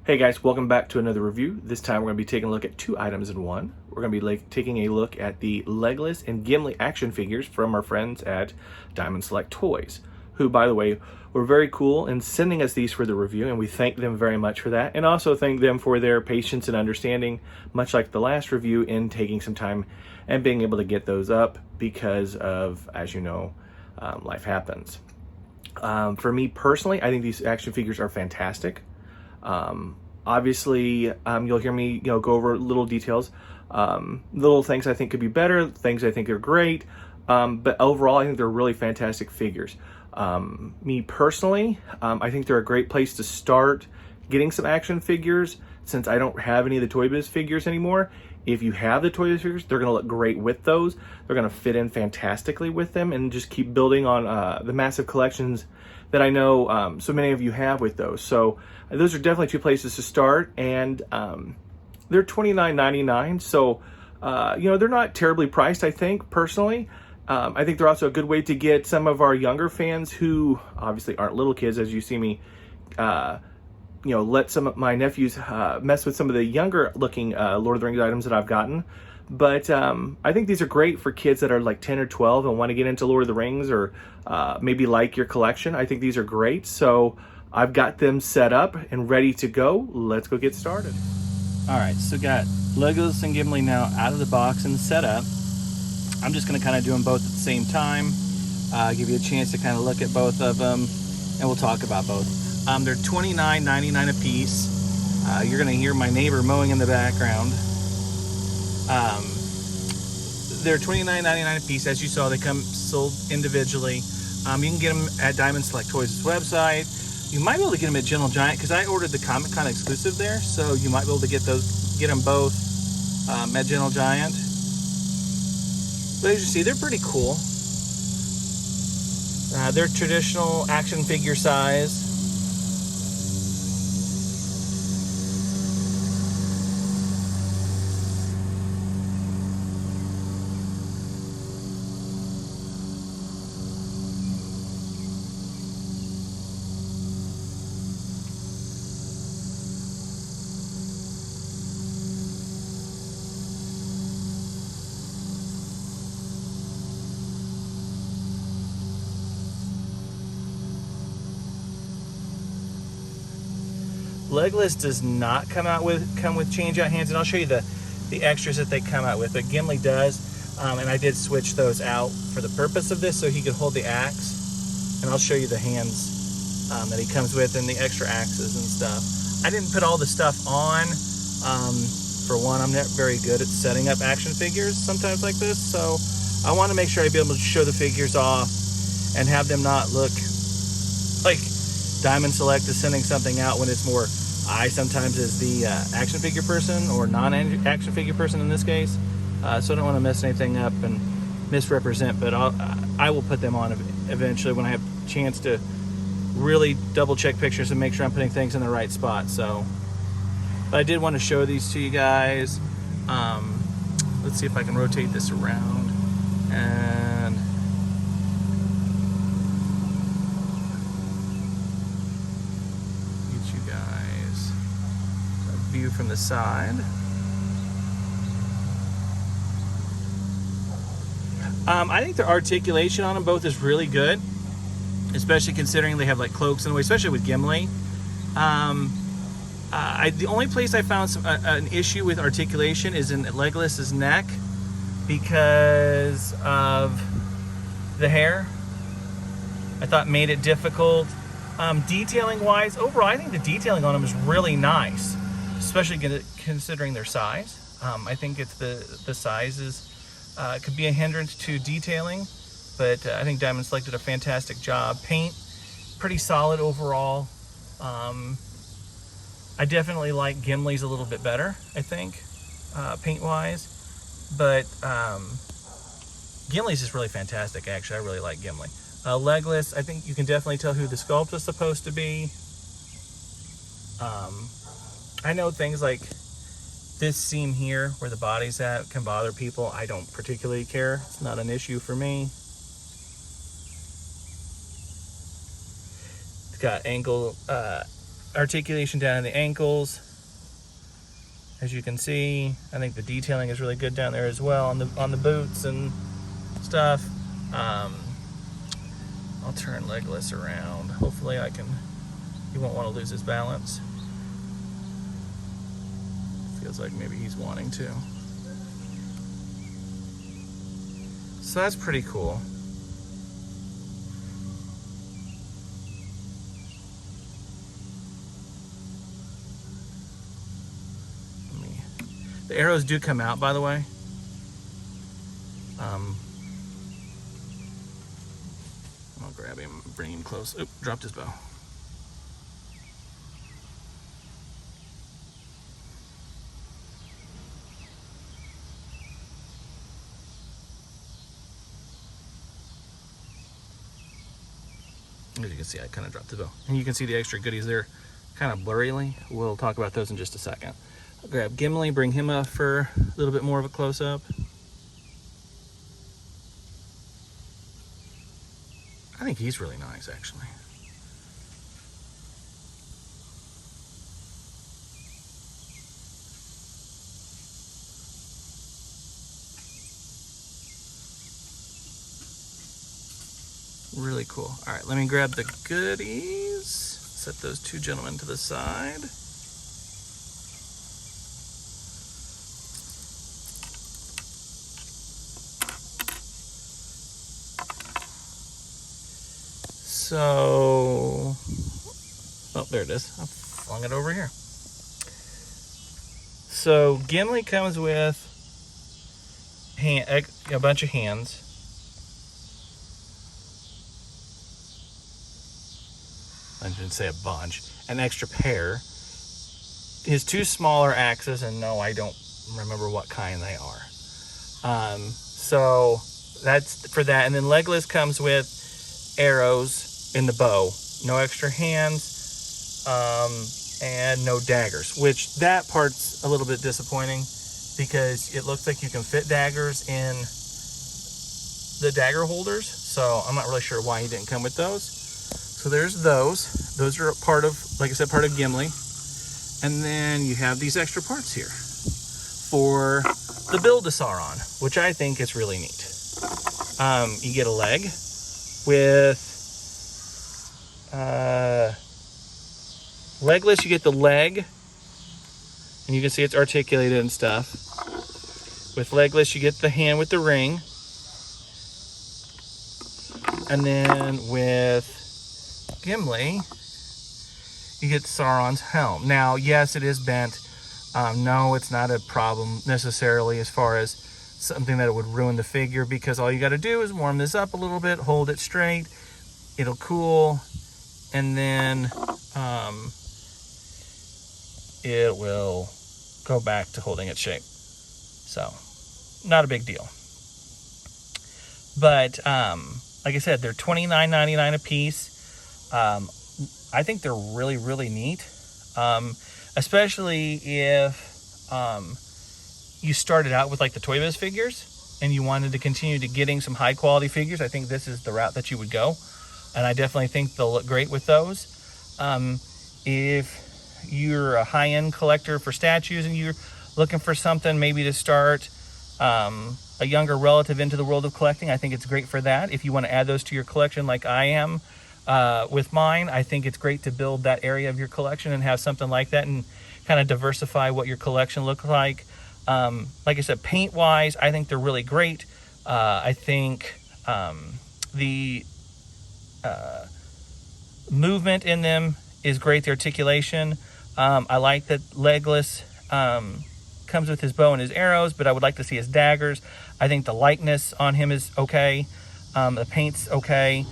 Hey guys, welcome back to another review. This time we're going to be taking a look at two items in one. We're going to be taking a look at the Legolas and Gimli action figures from our friends at Diamond Select Toys, who, by the way, were very cool in sending us these for the review, and we thank them very much for that, and also thank them for their patience and understanding, much like the last review, in taking some time and being able to get those up because of, as you know, life happens. For me personally, I think these action figures are fantastic. Obviously, you'll hear me, go over little details, little things I think could be better, things I think are great, but overall, I think they're really fantastic figures. Me personally, I think they're a great place to start getting some action figures, since I don't have any of the Toy Biz figures anymore. If you have the Toy Biz figures, they're going to look great with those. They're going to fit in fantastically with them, and just keep building on the massive collections that I know so many of you have with those. So those are definitely two places to start, and they're $29.99. So they're not terribly priced, I think, personally. I think they're also a good way to get some of our younger fans who obviously aren't little kids, as you see me let some of my nephews mess with some of the younger looking Lord of the Rings items that I've gotten. But I think these are great for kids that are like 10 or 12 and want to get into Lord of the Rings, or maybe like your collection. I think these are great. So I've got them set up and ready to go. Let's go get started. All right, so got Legolas and Gimli now out of the box and set up. I'm just going to kind of do them both at the same time, give you a chance to kind of look at both of them, and we'll talk about both. They're $29.99 a piece. You're going to hear my neighbor mowing in the background. They're $29.99 a piece. As you saw, they come sold individually. You can get them at Diamond Select Toys' website. You might be able to get them at Gentle Giant, because I ordered the Comic-Con exclusive there, so you might be able to get them both at Gentle Giant. But as you see, they're pretty cool. They're traditional action figure size. Legolas does not come with change out hands, and I'll show you the extras that they come out with, but Gimli does, and I did switch those out for the purpose of this so he could hold the axe, and I'll show you the hands that he comes with and the extra axes and stuff. I didn't put all the stuff on. For one, I'm not very good at setting up action figures sometimes like this, so I want to make sure I'd be able to show the figures off and have them not look like Diamond Select is sending something out when it's more I sometimes as the action figure person, or non-action figure person in this case. So I don't want to mess anything up and misrepresent, but I will put them on eventually when I have a chance to really double check pictures and make sure I'm putting things in the right spot. So, but I did want to show these to you guys. Let's see if I can rotate this around and view from the side. I think the articulation on them both is really good, especially considering they have like cloaks in the way, especially with Gimli. The only place I found an issue with articulation is in Legolas's neck because of the hair. I thought made it difficult. Detailing wise, overall, I think the detailing on them is really nice, especially considering their size. I think it's the size could be a hindrance to detailing, but I think Diamond Select did a fantastic job. Paint, pretty solid overall. I definitely like Gimli's a little bit better, I think, paint-wise, but Gimli's is really fantastic, actually. I really like Gimli. Legolas, I think you can definitely tell who the sculpt is supposed to be. I know things like this seam here where the body's at can bother people. I don't particularly care. It's not an issue for me. It's got angle articulation down in the ankles. As you can see, I think the detailing is really good down there as well on the boots and stuff. I'll turn Legolas around. Hopefully he won't want to lose his balance. Feels like maybe he's wanting to. So that's pretty cool. The arrows do come out, by the way. I'll grab him, bring him close. Oop, dropped his bow. As you can see, I kind of dropped the bow. And you can see the extra goodies there kind of blurrily. We'll talk about those in just a second. I'll grab Gimli, bring him up for a little bit more of a close-up. I think he's really nice, actually. Really cool. All right, let me grab the goodies. Set those two gentlemen to the side. So, oh, there it is. I flung it over here. So Gimli comes with a bunch of hands. I didn't say a bunch. An extra pair. His two smaller axes, and no, I don't remember what kind they are. So that's for that. And then Legolas comes with arrows in the bow, no extra hands, and no daggers, which that part's a little bit disappointing because it looks like you can fit daggers in the dagger holders, so I'm not really sure why he didn't come with those. So there's those are part of, like I said, part of Gimli. And then you have these extra parts here for the build of Sauron, which I think is really neat. You get a leg with Legolas, you get the leg, and you can see it's articulated and stuff. With Legolas, you get the hand with the ring. And then with Gimli, you get Sauron's helm. Now, yes, it is bent. No, it's not a problem necessarily as far as something that it would ruin the figure, because all you got to do is warm this up a little bit, hold it straight, it'll cool, and then it will go back to holding its shape. So, not a big deal. But like I said, they're $29.99 a piece. I think they're really, really neat, especially if you started out with like the Toy Biz figures and you wanted to continue to getting some high quality figures. I think this is the route that you would go, and I definitely think they'll look great with those. If you're a high-end collector for statues and you're looking for something maybe to start a younger relative into the world of collecting, I think it's great for that. If you want to add those to your collection like I am with mine, I think it's great to build that area of your collection and have something like that and kind of diversify what your collection looks like. Like I said, paint-wise, I think they're really great. I think the movement in them is great, the articulation. I like that Legolas comes with his bow and his arrows, but I would like to see his daggers. I think the likeness on him is okay. The paint's okay.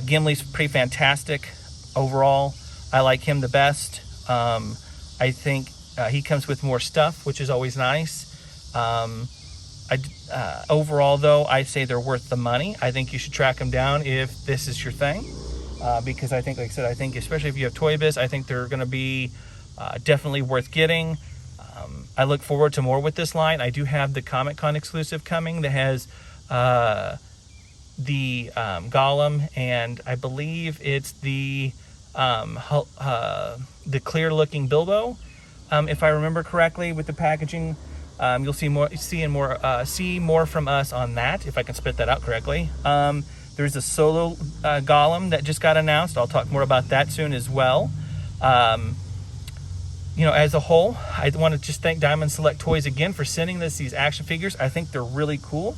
Gimli's pretty fantastic overall. I like him the best. I think he comes with more stuff, which is always nice. Overall, though, I say they're worth the money. I think you should track them down if this is your thing, because I think, like I said, I think especially if you have Toy Biz, I think they're going to be definitely worth getting. I look forward to more with this line. I do have the Comic-Con exclusive coming that has the Gollum, and I believe it's the the clear looking Bilbo. If I remember correctly with the packaging, you'll see more from us on that, if I can spit that out correctly. There's a solo Gollum that just got announced. I'll talk more about that soon as well. As a whole, I want to just thank Diamond Select Toys again for sending us these action figures. I think they're really cool.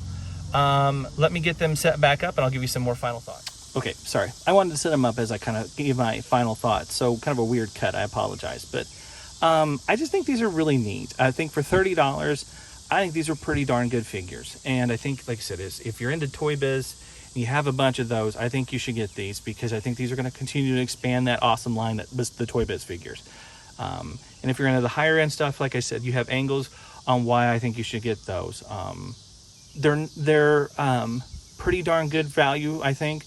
Let me get them set back up and I'll give you some more final thoughts. Okay, sorry. I wanted to set them up as I kind of gave my final thoughts. So kind of a weird cut, I apologize. But I just think these are really neat. I think for $30, I think these are pretty darn good figures. And I think, like I said, if you're into Toy Biz and you have a bunch of those, I think you should get these because I think these are going to continue to expand that awesome line that was the Toy Biz figures. And if you're into the higher end stuff, like I said, you have angles on why I think you should get those. They're pretty darn good value, I think.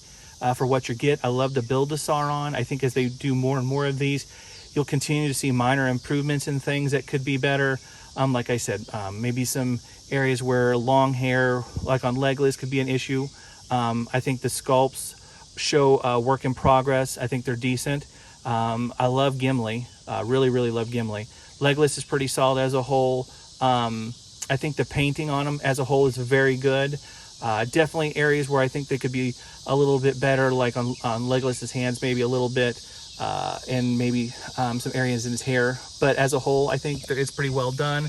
For what you get. I love the build of Sauron. I think as they do more and more of these, you'll continue to see minor improvements in things that could be better. Like I said, maybe some areas where long hair, like on Legolas, could be an issue. I think the sculpts show work in progress. I think they're decent. I love Gimli. Really, really love Gimli. Legolas is pretty solid as a whole. I think the painting on them as a whole is very good. Definitely areas where I think they could be a little bit better, like on Legolas's hands, maybe a little bit, and maybe some areas in his hair. But as a whole, I think that it's pretty well done.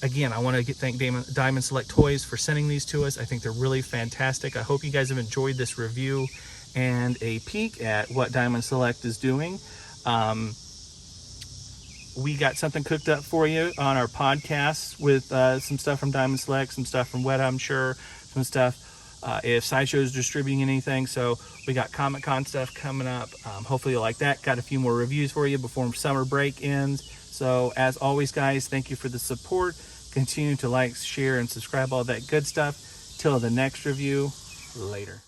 Again, I want to thank Diamond Select Toys for sending these to us. I think they're really fantastic. I hope you guys have enjoyed this review and a peek at what Diamond Select is doing. We got something cooked up for you on our podcast with some stuff from Diamond Select, some stuff from Weta, I'm sure, some stuff if Sideshow is distributing anything. So we got Comic-Con stuff coming up. Hopefully you'll like that. Got a few more reviews for you before summer break ends. So as always, guys, thank you for the support. Continue to like, share, and subscribe, all that good stuff. Till the next review, later.